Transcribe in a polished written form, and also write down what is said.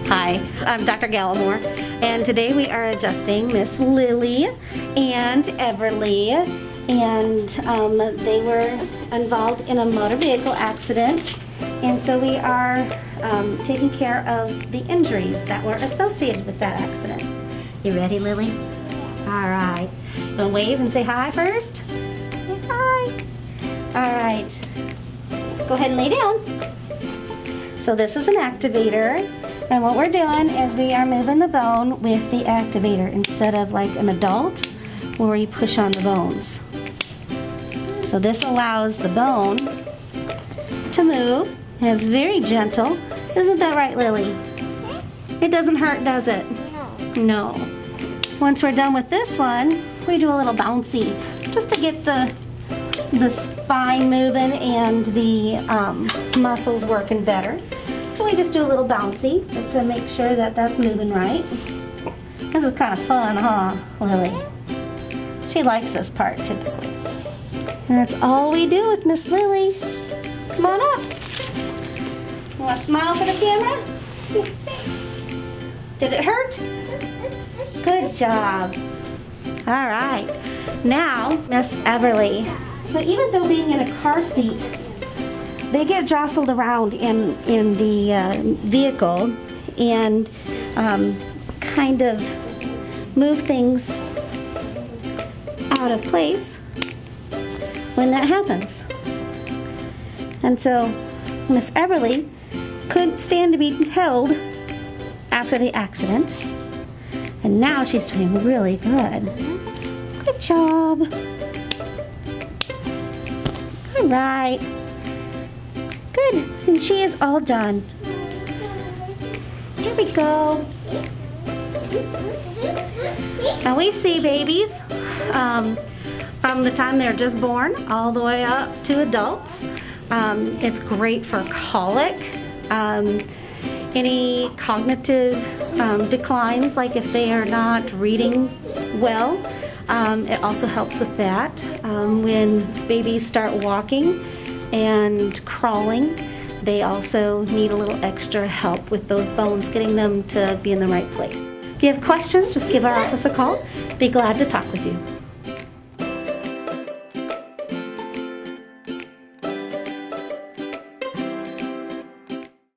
Hi, I'm Dr. Gallimore, and today we are adjusting Miss Lily and Everly, and they were involved in a motor vehicle accident, and so we are taking care of the injuries that were associated with that accident. You ready, Lily? All right. You want to wave and say hi first? Say hi. All right. Go ahead and lay down. So this is an activator, and what we're doing is we are moving the bone with the activator instead of like an adult where you push on the bones. So this allows the bone to move, and it's very gentle. Isn't that right, Lily? It doesn't hurt, does it? No. Once we're done with this one, we do a little bouncy just to get the spine moving and the muscles working better. So we just do a little bouncy just to make sure that that's moving right. This is kind of fun, huh, Lily? She likes this part typically. And that's all we do with Miss Lily. Come on up. You want to smile for the camera? Did it hurt? Good job. All right. Now, Miss Everly. So even though being in a car seat, they get jostled around in the vehicle and kind of move things out of place when that happens. And so Miss Everly couldn't stand to be held after the accident, and now she's doing really good. Good job. All right. Good, and she is all done. Here we go. Now we see babies from the time they're just born all the way up to adults. It's great for colic, any cognitive declines, like if they are not reading well. It also helps with that. When babies start walking and crawling, they also need a little extra help with those bones, getting them to be in the right place. If you have questions, just give our office a call. Be glad to talk with you.